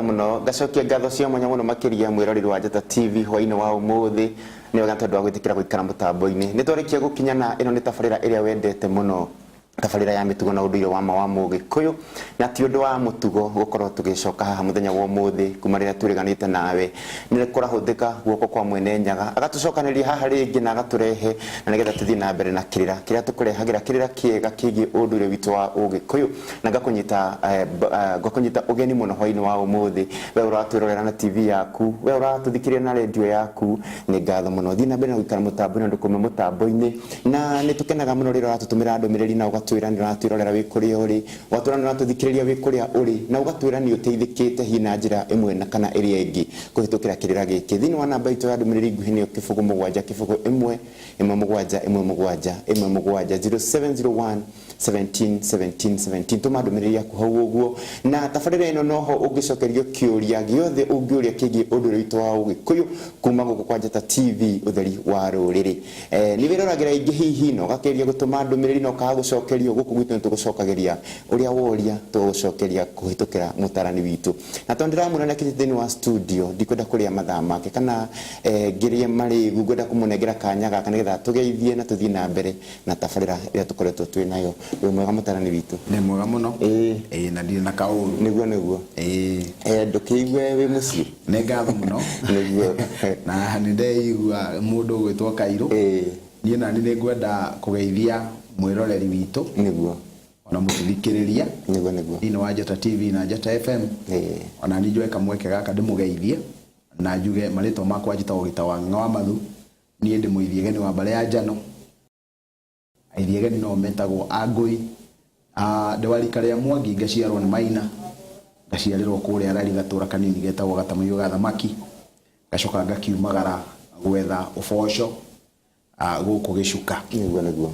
muno gacokia ngatho cia mwanya muno makiria mwiroreri wa Njata TV hwaini wa umuthi ni wega tondu wa gwitikira guikara mutambo-ini ni twarikia gukinyana ino ni tabarira iria wendete muno tabarira ya mitugo na unduire wa Mugikuyu na ti undu wa mutugo gukorwo tugicoka haha muthenya wa umuthi kuma riria turiganite nawe ni kurahuthika guoko kwa mwene nyaga agatucokaniria haha ringi na agaturehe na nigetha tuthii na mbere na kirira kiria tukurehagira kirira kiega kigi unduire witu wa Ugikuyu na ngakunyita ugeni muno hwaini wa umuthi we uratwirorera na TV yaku we uratuthikiria na radio yaku ni ngatho muno thii na mbere na guikara mutambo-ini ndukume mutambo-ini na ni tukenaga muno riria uratutumira ndumiriri na ugatwira ni uratwirorera wi kuria uri watwira ni uratuthikiria wi kuria uri na ugatwira ni uteithikite hina njira imwe na kana iria ingi kuhitukira kirira giki thini wa namba itu ya ndumiriri nguhi ni kifugu mugwanja kifugu imwe mugwanja 0701 17 tuma ndumiriri yaku hau uguo na tabarira ino noho ungicokerio kiuria giothe ungiuria kigi undure witu wa Ugikuyu kuma guku kwa Njata TV utheri wa ruriri ni wiroragira ingi hihi no gakiria gutuma ndumiriri no ka gucokerio guku gwitu tugucokagiria uria woria tugucokeria kuhitukira mutarani witu na tondira munene kithini wa studio ndikwenda kuria mathaa make kana ngirie mari ngwenda kumunengera kanya gaka nigetha tugeithie na tuthii na mbere na tabarira ria tukoretwo twi nayo we mwega mutarani witu ni mwega muno na ndire na kauru niguo ndukiigwe wi mucii ni ngatho muno niguo na ni ndeigua mundu gwitwo Kairu nie na ni ngwenda kugeithia mwiroreri witu niguo ona mututhikiriria niguo ino wa Njata TV na Njata FM ona ni njoe kamweke gaka ndimugeithie na njuge marito makwa njitagwo Gitawa Ng'wa Mathu nie ndi muithiegeni wa mbare ya Njano aithiegeni no metagwo Angui ndiwarika ria Mwangi ngaciarwo ni Maina ngaciarirwo kuria rari gatura kanini getagwo Gatamaio ga thamaki gacoka ngakiumagara gwetha uboco guku Gicuka niguo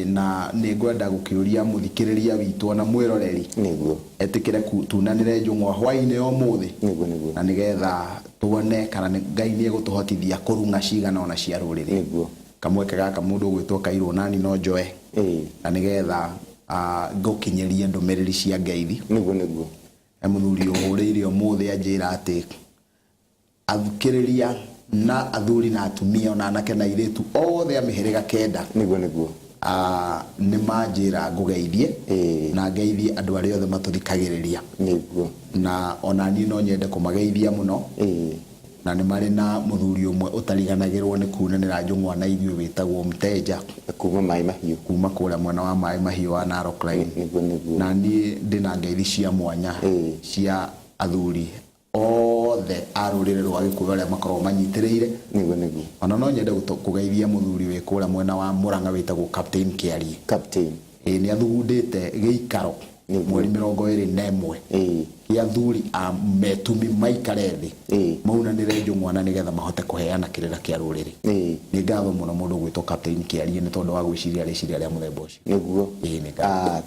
na ni ngwenda gukiuria muthikiriria witu na mwiroreri niguo etikire tunanire njung'wa hwaini o muthi niguo na nigetha tuone kana Ngai ni egutuhotithia kurunga cigana ona cia ruriri niguo kamweke gaka mundu gwitwo Kairu nani no njoe na nigetha ngukinyerie ndumiriri cia ngeithi niguo muthuri uhuriire umuthi anjira ati athikiriria na athuri na atumia ona anake na iritu othe amihiriga kenda niguo ni manjira ngugeithie na ngeithie andu aria othe matuthikagiriria niguo na ona ni no nyende kumageithia muno na ni mari na muthuri umwe utariganagirwo ni kunanira njung'wa na ithuĩ witagwo Mteja kuma Mai Mahiu kuma kuria mwena wa Mai Mahiu wa Narok Line niguo na ni ndina ngeithi cia mwanya cia athuri othe arurire rwa Gikuyu aria makorwo manyitiriire niguo ona no nyende kugeithia muthuri wi kuria mwena wa Murang'a witagwo Captain Kiarie ni athugundite giikaro mweri 21 ya athuri a metumi maikare thi maunanire njung'wa na nigetha mahote kuheana kirira kia ruriri ni ngatho muno mundu gwitwo Captain Kiarie ni tondu wa gwiciria riciria ria muthemba ucio niguo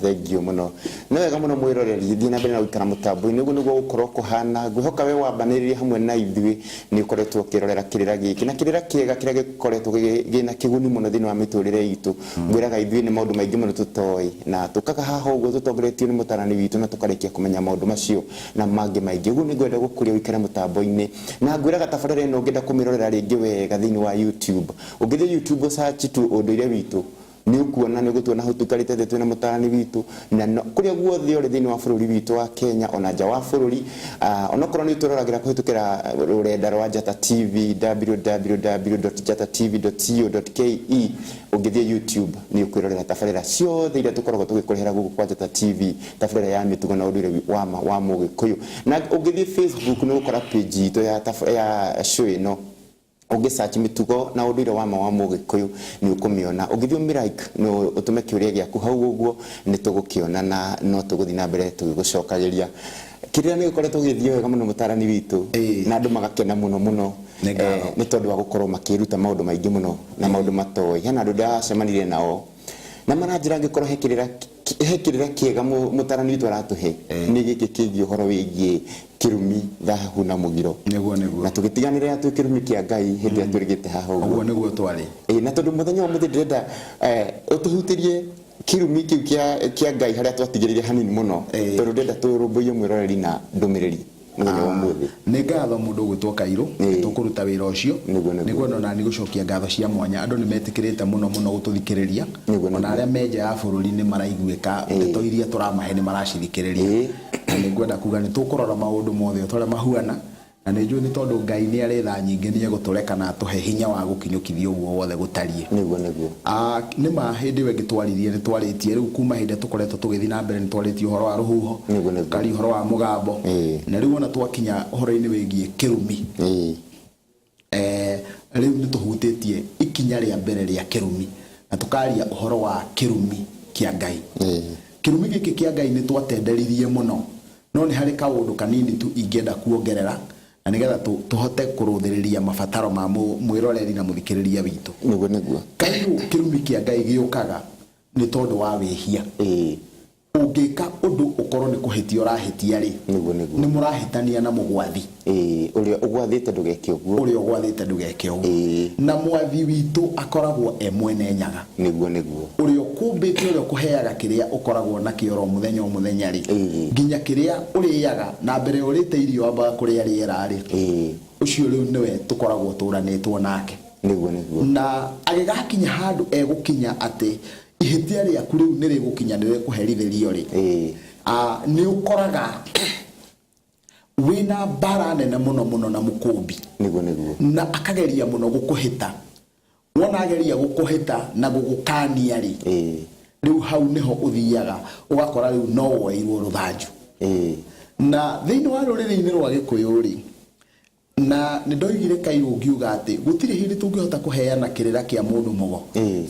thank you muno ni wega muno mwiroreri thii na mbere na guikara mutambo-ini niguo gukorwo kuhana ngwihoka we wambaniririe hamwe na ithuĩ ni ukoretwo ukirorera kirira giki na kirira kiega kiria gikoretwo gina kiguni muno thini wa miturire itu ngwiraga ithuĩ ni maundu maingi muno tutoi na tukaga haha uguo tutongoretio ni mutarani witu na tukarikia kumenya maundu macio na mangi maingi uguo ni ngwenda gukuria wikara mutambo-ini na ngwiraga tabarira ino ngenda kumirorera ringi wega thini wa YouTube ungithie YouTube search tu unduire witu ni ukuona ni gutuona hau tukarite twina mutarani witu na kuria guothe uri thini wa bururi witu wa Kenya ona nja wa bururi ona korwo ni turoragira kuhitukira rurenda rwa Njata TV www.njatatv.co.ke ungithie YouTube ni ukwirorera tabarira ciothe iria tukoragwo tugikurehera guku kwa Njata TV tabarira ya mitugo na unduire wa Mugikuyu na ungithie Facebook ni ukora page itu ya show ino Ungisearch mitugo na undire wa Mugikuyu ni ukumiona. Ungithio Miraik no utume kiuria giaku hau uguo ni tugukiona na no tuguthi na mbere tugigucokagiria. Kiria ni ukoretwo githio wega muno mutarani witu na andu magakena muno ni tondu wa gukorwo makiruta maundu maingi muno na maundu matoi. Hena andu ndacemanire nao na maranjira ngikorwo hekirira kiega mutarani witu aratuhe ni giki kingi uhoro wigie kirumi thahu na mugiro neguo na tugitiganire atu kirumi kia Ngai hindi aturigite haha uguo neguo twari na tondu muthenya wa muthi ndirenda utuhutirie kirumi kiu kia Ngai haria twatigirire hanini muno tondu ndenda turumbuye mwiroreri na ndumiriri muthenya wa muthi ni ngatho mundu gwitwo Kairo tukuruta wira ucio niguo na ni gucokia ngatho cia mwanya andu ni metikirite muno gututhikiriria ona aria meja ya bururi ni maraiguika ndeto iria turamahe ni maracithikiriria ni ngwenda kuga ni tukurora maundu mothe tore mahuana na ni njui ni tondu Ngai ni aretha nyingi ni egutureka na tuhe hinya wa gukinyukithia uguo wothe gutarie niguo ni ma hindi we gitwaririe ni twaritie riu kuma hindi tukoretwo tugithi na mbere ni twaritie uhoro wa ruhuho kari uhoro wa mugambo na riu ona twakinya uhoro-ini wigie kirumi riu ni tuhutitie ikinya ria mbere ria kirumi na tukaria uhoro wa kirumi kia Ngai kirumi giki kia Ngai ni twatenderirie muno no ni hari kaundu kanini tu ingenda kuongerera na nigetha tuhote kuruthiriria mabataro ma mwiroreri na muthikiriria witu niguo Kairo kirumi kia Ngai giukaga ni tondu wa wihia ungika undu ukorwo ni kuhitia urahitia ri niguo ni murahitania na mugwathi uria ugwathite ndugeke uguo na mwathi witu akoragwo mwene nyaga niguo uria kumbite uria kuheaga kiria ukoragwo na kioro muthenya muthenya ri nginya kiria uriaga na mbere urite irio amba kuria riera ri ucio riu niwe tukoragwo turanitwo nake niguo na agigakinya handu egukinya ati ihitia riaku riu ni rigukinya ni rikuherithirio ri ni ukoraga wina bara nene muno na mukumbi niguo na akageria muno gukuhita wona ageria gukuhita na gugukania ri riu hau niho uthiaga ugakora riu no woirwo ruthanju na thiini wa ruriri-ini rwa Gikuyu ri na nindoigire Kairo ngiuga ati gutire hindi tungihota kuheana kirira kia mundu mugo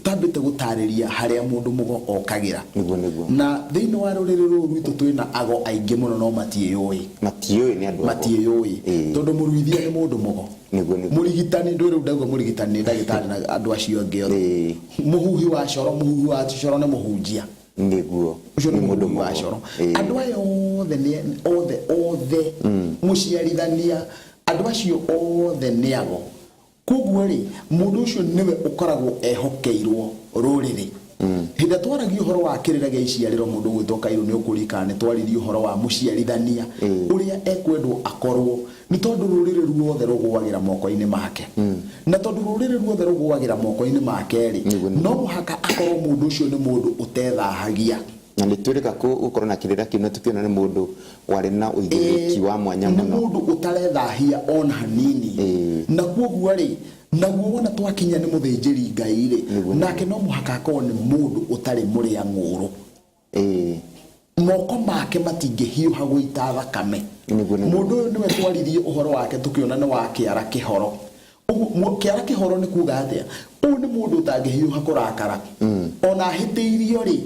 tambite gutariria haria mundu mugo okagira niguo na thiini wa ruriri ruru rwitu twina ago aingi muno no matieyoi ni andu matieyoi tondu muruithia ni mundu mugo niguo murigitani ndwire ndauga murigitani ni ndagitari na andu acio angi othe muhuhi wa coro ni muhunjia niguo ucio ni mundu wa coro andu ayo othe muciarithania andu acio othe niago kuguo ri mundu ucio niwe ukoragwo ehokeirwo ruriri hinda twaragia uhoro wa kirira gia iciariro mundu gwitwo Kairo ni ukurika ni twaririe uhoro wa muciarithania uria ekwendwo akorwo ni tondu ruriri ruothe rugwagira moko-ini make na tondu ruriri ruothe rugwagira moko-ini make ri no muhaka akorwo mundu ucio ni mundu utethahagia na niturika ku ukorwo na kirira kiu tukiona ni mundu wari na uigiriki wa mwanya muno ni mundu utarethahia ona hanini na kuguo ri naguo wona twakinya ni muthinjiri Ngai ri nake no muhaka akorwo ni mundu utari muria nguru moko make matingihiuha guita thakame mundu uyu niwe twaririe uhoro wake tukiona ni wa kiara kihoro kiara kihoro ni kuga atia uyu ni mundu utangihiuha kurakara ona hitiirio ri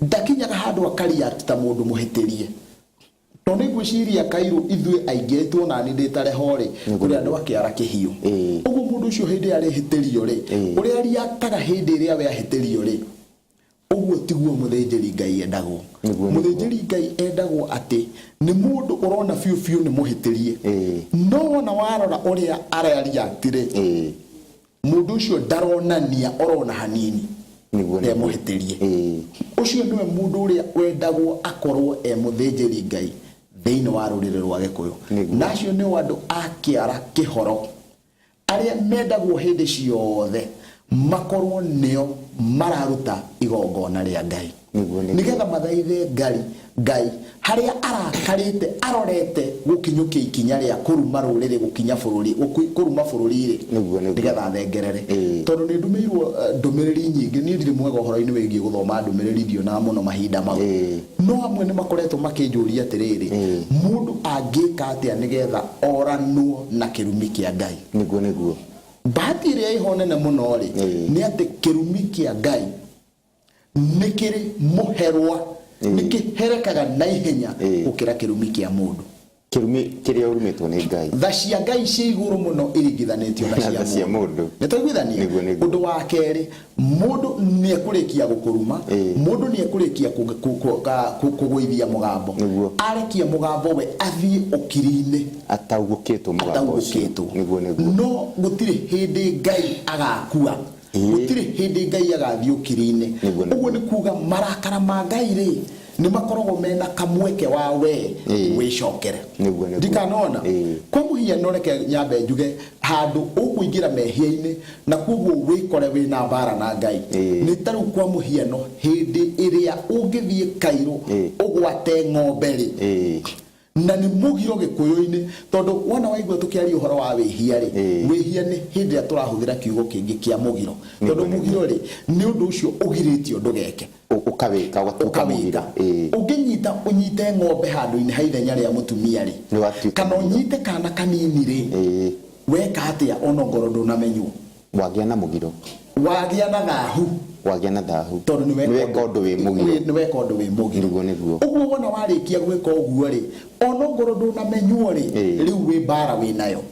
ndakinyaga handu akaria ta mundu muhitirie tondu ngwiciria Kairo ithue aingetwo na ni nditare hori kuri andu akiara kihiu uguo mundu ucio hindi ari hitirio ri uri ari ataga hindi ria we ahitirio ri uguo tiguo muthinjiri Ngai endagwo muthinjiri Ngai endagwo ati ni mundu urona fiu ni muhitirie no wona warora uria araria atire mundu ucio ndaronania orona hanini niguo muhitirie ucio niwe mundu uria wendagwo akorwo muthinjiri Ngai thiini wa ruriri rwa Gikuyu nacio ni andu akiara kihoro aria mendagwo hindi ciothe makorwo nio mararuta igongona ria Ngai nigetha mathaithe Ngai haria arakarite arorete gukinyukia ikinya ria kuruma ruriri gukinya bururi kuruma bururi nigetha thengerere tondu ni ndumirwo ndumiriri nyingi ni ndiri mwega uhoro-ini wigie guthoma ndumiriri dio na muno mahinda mau no amwe ni makoretwo makinjuria atiriri mundu angika atia nigetha oranwo na kirumi kia Ngai niguo bahati iria ihonene muno ri ni ati kirumi kia Ngai nikiri muherwa nikiherekaga na ihenya ukira kirumi kia mundu. Kirumi kiria urumetwo ni Ngai, tha cia Ngai cia iguru muno irigithanitio na cia mundu. Nitwiguithania undu wa keri, mundu ni ekurikia gukuruma, mundu ni ekurikia kugwithia mugambo, arekia mugambo we athie ukiri-ini ataugukitwo mugambo ucio. No gutire hindi Ngai agakua, gutire hindi Ngai agathie ukiri-ini. Uguo ni kuga marakara ma Ngai ri ni makoragwo mena kamweke wawe wicokere. Ndikanona kwa muhiano reke nyambe njuge handu ukuingira mehia-ini na kuguo wikore wina mbara na Ngai, ni taru kwa muhiano hindi iria ungithie Kairo ugwate ng'ombe ri na ni mugiro gikuyu-ini, tondu wona waigua tukiaria uhoro wa wihia ri, wihia ni hindi turahuthira kiugo kingi kia mugiro, tondu mugiro ri ni undu ucio ugiritio ndugeke ukawika ugatuka mugira. Unginyita unyite ng'ombe handu-ini haithenya ria mutumia ri, kana unyite kana kanini ri, weka atia ono ngoro ndunamenywo, wagia na mugiro, wagia na thahu, wagia na thahu, tondu ni weka undu wi mugiro, ni weka undu wi mugiro. Uguo wona warikia gwika uguo ri, ono ngoro ndunamenywo ri, riu wi mbara wi nayo.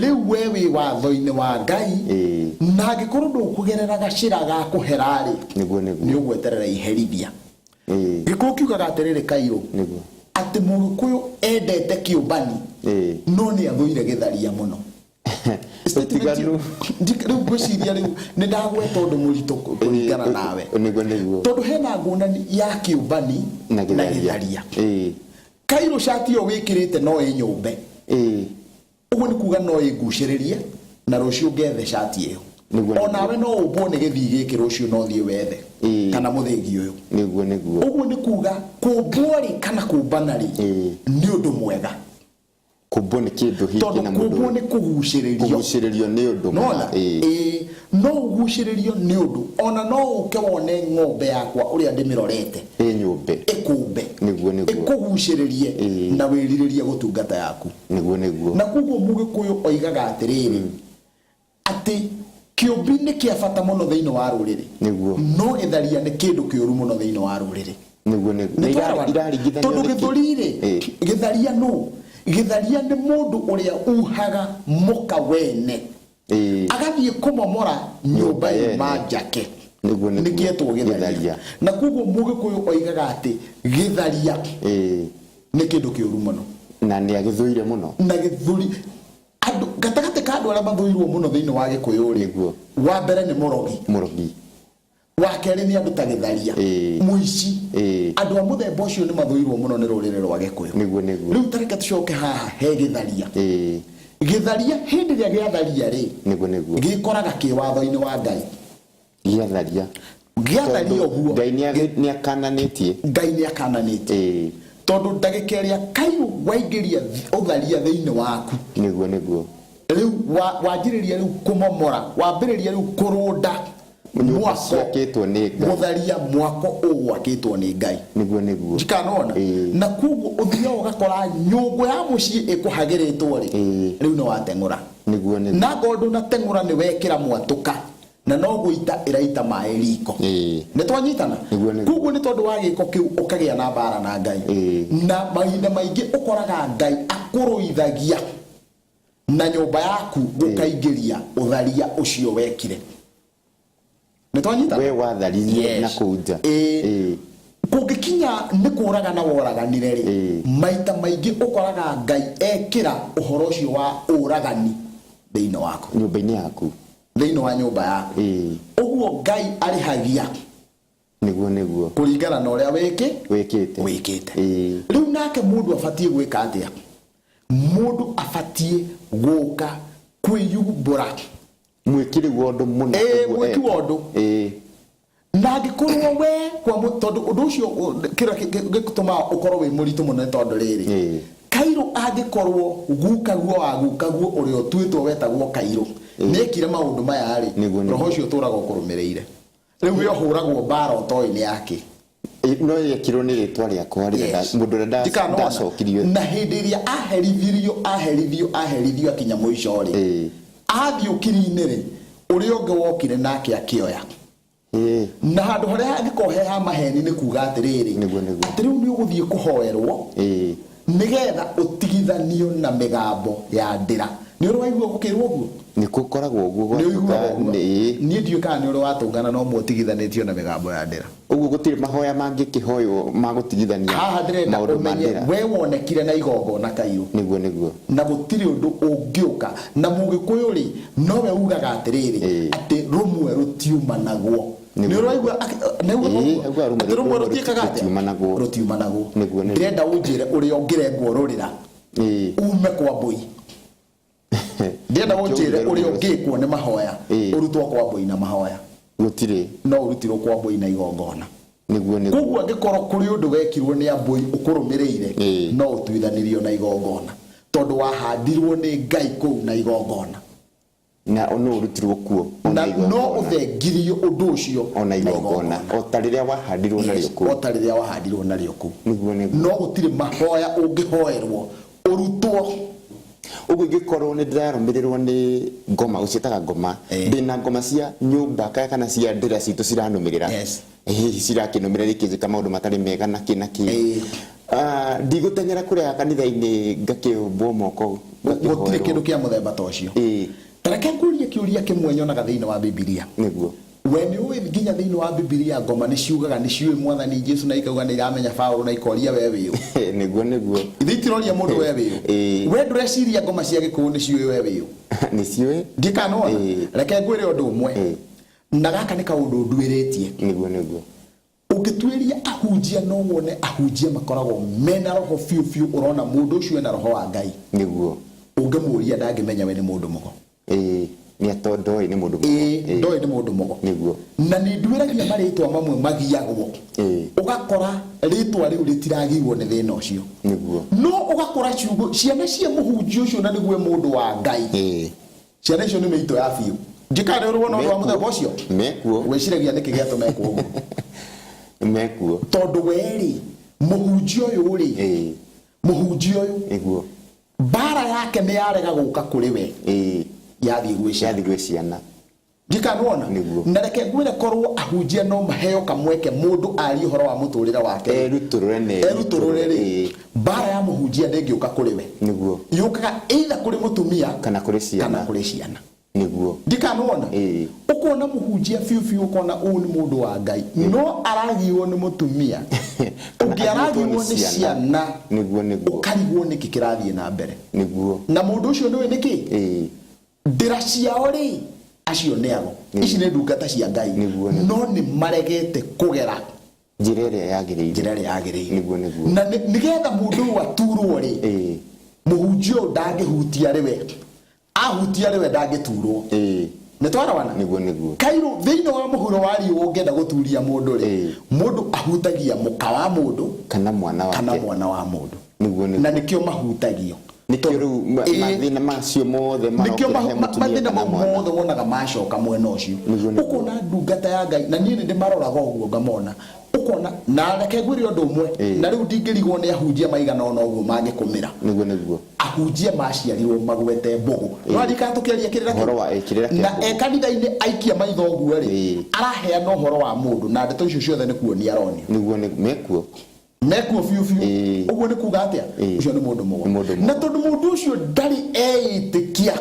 Riu we wi watho-ini wa Ngai, na angikorwo ndukugerera gacira ga kuhera ri, ni ugweterera iherithia. Gikuyu kiugaga atiriri Kairo ati Mugikuyu endete kiumbani, no ni athuire githaria muno. Riu gwiciria riu ni ndagweta undu muritu kuringana nawe, tondu hena ngũnani ya kiumbani na githaria. Kairo shati yo wikirite no inyumbe, uguo ni kuga no iguciririe na rucio ngethe shati iyo. Onawe no ubwo ni githii giki rucio no thie wethe kana muthingi uyu. Uguo ni kuga kumbwari kana kumbana ri ni undu mwega. Kumbwo ni kindu hingi na mundu, kumbwo ni kuguciririo ni undu mwega. No uguciririo ni undu ona no uke wone ng'ombe yakwa uria ndimirorete nyumbe ikumbe ikuguciririe na wiriririe gutungata yaku. Na kuguo Mugikuyu oigaga atiriri ati kiumbi ni kia bata muno thiini wa ruriri, no githaria ni kindu kiuru muno thiini wa ruriri. Tondu githurire githaria no githaria ni mundu uria uhaga muka wene agathie kumomora nyumba manjake, nikietwo githaria. Na kuguo Mugikuyu oigaga ati githaria ni kindu kiuru muno na ni agithuire muno, na githuri andu gatagate ka andu aria mathuirwo muno thiini wa Gikuyu ri, wa mbere ni murogi, wa keri ni andu ta githaria, muici, andu a muthemba ucio ni mathuirwo muno ni rurire rwa Gikuyu. Riu tareke tucoke haha he githaria. Githaria hindi ria giatharia ri gikoraga ki watho-ini wa Ngai. Giatharia uguo Ngai ni akananitie, tondu ndagikeria Kairo waingiria utharia thiini waku, riu wanjiriria riu kumomora, wambiriria riu kurunda mwako gutharia mwako ugwakitwo ni Ngai. Ndikanona na kuguo uthia ugakora nyungu ya mucii ikuhagiritwo ri, riu no wateng'ura, na gondu na teng'ura ni wekira mwatuka na no guita iraita mai riko. Ni twanyitana kuguo ni tondu wa giko kiu ukagia na mbara na Ngai, na mahinda maingi ukoraga Ngai akuruithagia na nyumba yaku gukaingiria utharia ucio wekire. We watharirie na kuja kugikinya ni kuraga na woraganire ri, maita maingi ukoraga Ngai ekira uhoro ucio wa uragani thiini waku, nyumba-ini yaku, thiini wa nyumba yaku. Uguo Ngai arihagia niguo kuringana na uria wikite. Riu nake mundu afatie gwika atia? Mundu afatie guka kwiyumbura, mwikirigwo undu muno, mwikirigwo undu na gikorwo we kwa tondu undu ucio kira gituma ukorwo wi muritu muno tondu riri Kairo angikorwo gukaguo uria utwitwo wetagwo Kairo nekire maundu maya ri, roho ucio turaga ukurumireire. Riu yo huragwo mbara utoi-ini yake, no yekirwo ni ritwa riakwa ria mundu ria ndacokirio, na hindi iria aherithio akinya muico ri athi ukiri-inĩ rĩ ũrĩa ũngĩ wokire nake akĩoya na handũ harĩa hangĩkorwo ha maheni nĩ kuga atĩrĩrĩ atĩ rĩu nĩ ũgũthiĩ kũhoerwo nĩgetha ũtigithanio na mĩgambo ya ndĩra. Nĩ ũrĩ waigua gũkĩrwo ũguo? Nĩ gũkoragwo ũguo niĩ ndiũĩ kana nĩ ũrĩ watũngana no mũtigithanĩtio na mĩgambo ya ndĩra. Ũguo gũtirĩ mahoya mangĩkĩhoywo ma gũtigithania maũndũ ma ndĩra. We wonekire na igongona Kairũ nĩguo na gũtirĩ ũndũ ũngĩũka na Mũgĩkũyũ rĩ nowe ugaga atĩrĩrĩ atĩ rũmwe rũtiumanagwo. Nĩ ũrĩ waigua atĩ rũmwe rũtiĩkaga atĩa rũtiumanagwo. Ndĩrenda ũnjĩre ũrĩa ũngĩrengwo rũrĩra ume kwa mbũi. Ndĩrenda ũnjĩre ũrĩa ũngĩkwo nĩ mahoya ũrutwo kwa mbũi na mahoya. Gũtirĩ no ũrutirwo kwa mbũi na igongona. Nĩguo koguo angĩkorwo kũrĩ ũndũ wekirwo nĩ ambũi ũkũrũmĩrĩire no ũtuithanirio na igongona tondũ wahandirwo nĩ Ngai kũu na igongona na no ũrutirwo kuo na no ũthengirio ũndũ ũcio ona igongona o ta rĩrĩa wahandirwo narĩo kũu o ta rĩrĩa wahandirwo narĩo kũu. Nĩguo no gũtirĩ mahoya ũngĩhoerwo ũrutwo. Ũguo ingĩkorwo nĩ ndĩrarũmĩrĩrwo nĩ ngoma ũciĩtaga ngoma ndĩna ngoma cia nyũmba kana cia ndĩra citũ ciranũmĩrĩra cirakĩnũmĩrĩra ikĩnjĩka maũndũ matarĩ mega na kĩ na kĩ ndigũteng'era kũrĩa kanitha-inĩ ngakĩũmbwo moko gũtirĩ kĩndũ kĩa mũthemba ta ũcio. Tareke ngũrie kĩũria kĩmwe nyonaga thĩinĩ wa Bibilia. Nĩguo we nĩ ũĩ nginya thĩinĩ wa Bibilia ngoma nĩ ciugaga nĩ ciũĩ Mwathani Jesũ na ikauga nĩ iramenya Paulo na ikoria we wĩũ. Nĩguo ithitiroria mũndũ we wĩũ. We ndũreciria ngoma cia Gĩkũyũ nĩ ciũĩ we wĩũ. Nĩ ciũĩ ndikanona reke ngwĩre ũndũ ũmwe na gaka nĩ kaũndũ nduĩrĩtie. Nĩguo ũngĩtuĩria ahunjia no wone ahunjia makoragwo mena roho biũ ũrona mũndũ ũcio ena roho wa Ngai. Nĩguo ũngĩmũria ndangĩmenya we nĩ mũndũ mũgo. Nĩ atondoi nĩ mũndũ mũgo. Ndoi nĩ mũndũ mũgo. Nĩguo na nĩ nduĩragia marĩtwa mamwe magiagwo ũgakora rĩtwa rĩu rĩtiragirwo nĩ thĩna ũcio. Nĩguo no ũgakora ciugo ciana cia mũhunjia ũcio na nĩguo mũndũ wa Ngai. Ciana icio nĩ mĩito ya biũ. Njĩkare ũrwo na ũndũ wa mũthemba ũcio mekuo wĩciragia nĩkĩ gĩatũmeka ũguo. Mekuo tondũ we-rĩ mũhunjia ũyũ rĩ mũhunjia ũyũ nĩguo mbara yake nĩ yarega gũka kũrĩ we yathiĩ gwĩ ciana. Ndikanona na reke ngwĩre korwo ahunjia no maheo kamweke mũndũ arie ũhoro wa mũtũrĩre wake erutũrũre rĩ mbara ya mũhunjia ndĩngĩũka kũrĩ we. Nĩguo yũkaga either kũrĩ mũtumia kana kũrĩ ciana. Nĩguo ndikanona ũkona mũhunjia biũ ũkona ũũ nĩ mũndũ wa Ngai no aragirwo nĩ mũtumia ũngĩ aragirwo nĩ ciana. Nĩguo ũkarigwo nĩkĩ kĩrathiĩ na mbere. Nĩguo na mũndũ ũcio nĩwe nĩkĩ ndĩra ciao rĩ acio nĩ ago ici nĩ ndungata cia Ngai no nĩ maregete kũgera njĩra ĩrĩa yagĩrĩire. Na nĩgetha mũndũ ũyũ aturwo rĩ mũhunjia ũyũ ndangĩhutia rĩwe ahutia rĩwe ndangĩturwo. Nĩ twarawana. Nĩguo Kairũ thĩinĩ wa mũhuro wa riũ ũngĩenda gũturia mũndũ rĩ mũndũ ahutagia mũka wa mũndũ kana mwana wa mũndũ. Na nĩkĩo mahutagio. Nĩkĩo rĩu mathĩna macio mothe mathĩna mothe wonaga macoka mwena ũcio. Ũkona ndungata ya Ngai na niĩ nĩ ndĩmaroraga ũguo ngamona ũkona na reke ngwĩre ũndũ ũmwe na rĩu ndingĩrigwo nĩ ahunjia maigana ona ũguo mangĩkũmĩra. Nĩguo ahunjia maciarirwo magwete mbũgũ. Rĩrĩa tũkĩaria kĩrĩra na kanitha-inĩ aikia maitho ũguo rĩ araheana ũhoro wa mũndũ na ndeto icio ciothe nĩ kuonia aronio. Nĩguo mekuo biũ ũguo nĩ kuga atĩa ũcio nĩ mũndũ mũgo. Na tondũ mũndũ ũcio ndarĩ eĩtĩkia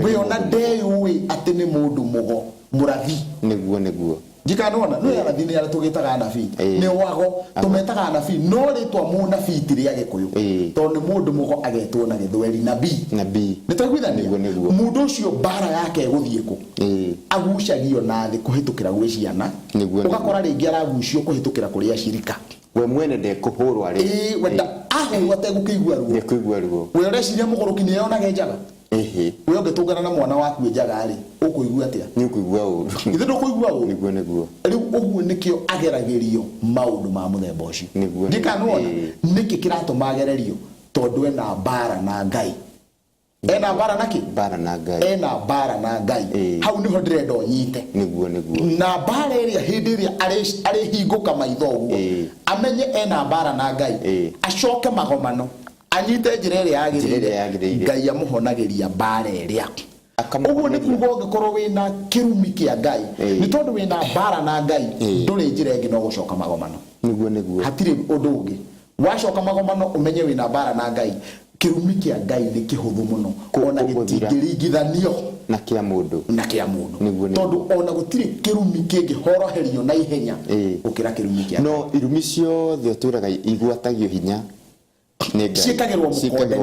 we ona ndeyũĩ atĩ nĩ mũndũ mũgo mũrathi. Nĩguo ndikanona nĩ arathi nĩ arĩa tũgĩtaga anabii nĩ wago tũmetaga anabii no rĩtwa mũnabii ti rĩa Gĩkũyũ tondũ nĩ mũndũ mũgo agetwo na Gĩthweri nabii. Nĩ twaiguithania mũndũ ũcio mbara yake gũthiĩ kũ agucagio na thĩ kũhĩtũkĩra gwĩ ciana ũgakora rĩngĩ aragucio kũhĩtũkĩra kũrĩ acirika. We mwene ndekũhũrwo rĩ wenda ahũrwo ategũkĩigua ruo we ũreciria mũgũrũki nĩ eyonaga njaga we ũngĩtũngana na mwana waku njaga rĩ ũkũigua atĩa? Nĩ ũkũigua ũũru. Githĩ ndũkũigua ũũru? Nĩguo rĩu ũguo nĩkĩo ageragĩrio maũndũ ma mũthemba ũcio. Ndikanona nĩkĩ kĩratũma agererio tondũ ena mbara na Ngai. Ena mbara naki? Ena mbara na Ngai. Hau niho ndĩrenda ũnyite. Nĩguo na mbara ĩrĩa hĩndĩ ĩrĩa arĩhingũka maitho ũguo amenye ena mbara na Ngai acoke magomano anyite njĩra ĩrĩa yagĩrĩire Ngai amũhonagĩria mbara ĩrĩa uguo ni kuuga ungikorwo wina kirumi kia Ngai ni tondu wina bara na Ngai nduri njira ingi no gucoka magomano niguo hatire undu ungi wacoka magomano umenye wina bara na Ngai kirumi kia Ngai ni kihuthu muno ona gitingirigithanio na kia mundu tondu ona gutire kirumi kingi horoherio na ihenya ukira kirumi kia no irumi ciothe twiraga igwatagio hinya ciikagirwo mukonde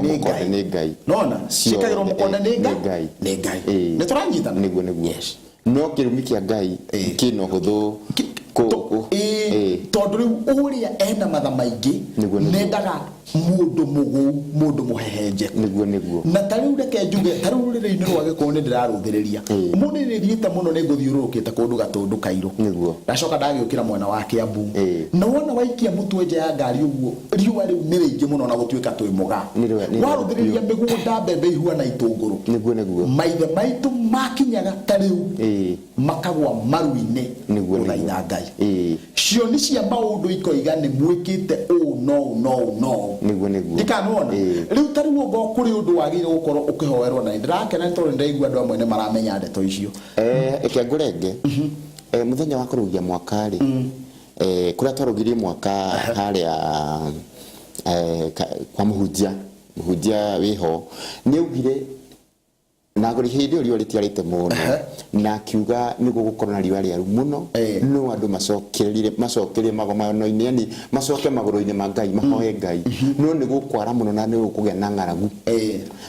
ni Ngai nona ciikagirwo mukonde ni Ngai ni turanyitana niguo no kirumi kia Ngai kino huthu tondu riu uria ena matha maingi nendaga mundu muhehenje niguo na tariu reke njuge tariu riri-ini rwa gikuo ni ndiraruthiriria mundu ni thiite muno ni nguthiurukite kundu gatundu kairu ndacoka ndagiukira mwena wa Kiambu na wona waikia mutwe nja ya ngari uguo riua riu ni ringi muno na gutuika twi muga waruthiriria migunda mbembe ihua na itunguru niguo maithe maitu makinyaga tariu makagwa maru-ini guthaitha Ngai cio ni cia maundu ikoiga ni mwikite no niguo ndikanona riu tariu ngo kuri undu wagire gukorwo ukihoerwo na ndirakena tondu ndaigua andu amwe ni maramenya ndeto icio eke ngurenge muthenya wa kurugia mwaka ri kuria twarugirie mwaka haria kwa muhunjia wiho ni ugire na gori hindi uri ritiarite muno na kiuga ni gugukorwo na riwa riaru muno no andu macokerie magomano-ini yani macoke magoro-ini ma Ngai mahoye Ngai no ni gukwara muno na ni gukugia na ng'aragu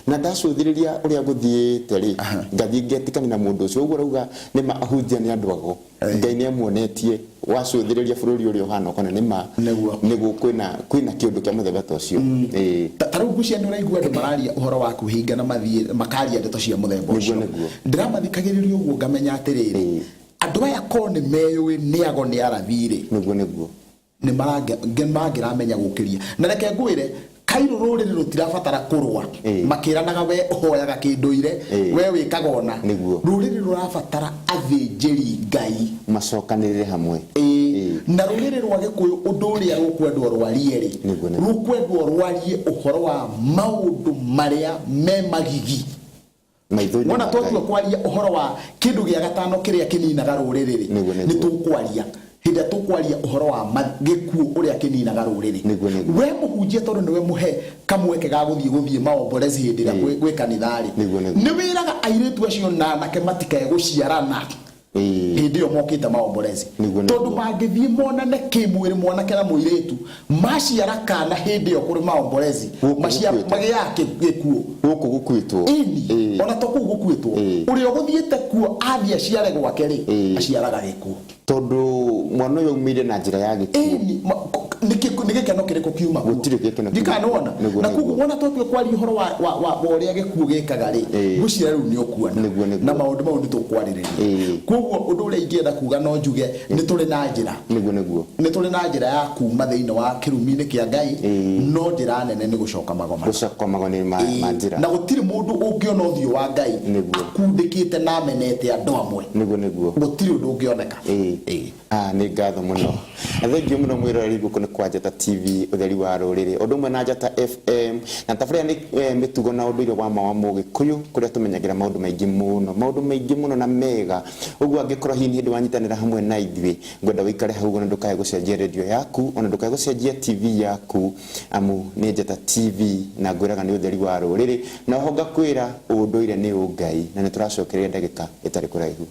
na ndacuthiriria uria guthiite ri ngathi ngetikani na mundu ucio uguo rauga ni mahunjia ni andu ago Ngai ni amuonetie wacuthiriria bururi uri uhana kona ni kwina kiundu kia muthemba ta ucio tariu ngucia ni uraigua andu mararia uhoro wa kuhinga na mathie makaria ndeto cia muthemba ucio ndiramathikiagiriria uguo ngamenya atiriri andu aya ko ni meyui ni ago ni arathire niguo ni marangiramenya gukiria na reke ngwire kairo ruriri rutirabatara kurwa makiranaga we hoyaga kinduire we wikagona ruriri rurabatara athinjiri Ngai macokanirire hamwe na ruriri rwa Gikuyu undu uria rukwendwo rwarie ri rukwendwo rwarie uhoro wa maundu maria me magigi mona twatua kwaria uhoro wa kindu gia gatano kiria kininaga ruriri ri ni tukwaria hinda tukwaria uhoro wa gikuo uria kininaga ruriri we muhunjia tondu niwe muhe kamweke ga guthie maombolezi hindi ria gwi kanithari ni wiraga airitu acio na anake matikae guciarana hindi yo mokite maombolezi tondu mangithie monane kimwiri mwanake na muiritu maciara kana hindi yo kuri maombolezi magiake gikuo guku gukwitwo ona to ku gukwitwo uria guthiete kuo athia ciare gwake ri aciaraga gikuo tondu mwana uyu umire na njira ya gikuo nigikeno kiriko kiuma gutire gikeno ndikanona na kugu wona totwe kwari uhoro wa uria gikuo gikaga ri gucira riu ni ukuana na maundu mau ni tukwaririria kugu undu uria ingienda kuga no njuge ni turi na njira ni turi na njira ya kuma thiini wa kirumi-ini kia Ngai no njira nene ni gucoka magomani ma njira na gutire mundu ungiona uthio wa Ngai akundikite na amenete andu amwe gutire undu ungioneka ni ngatho muno thengiu muno mwiroreri guku ni kwa Njata TV utheri wa ruriri undu mwe na Njata FM na tafaria ni mitugo na undu wa ma wa Mugikuyu kuria tumenyagira maundu maingi muno na mega uguo angikorwo hihi hindi wanyitanira hamwe na ithui ngwenda wikare hau na ndukae gucenjia radio yaku ona ndukae gucenjia TV yaku amu ni Njata TV na ngwiraga ni utheri wa ruriri na honga kwira unduire ni ungai na ni turacokereria ndagika itari kuraihu.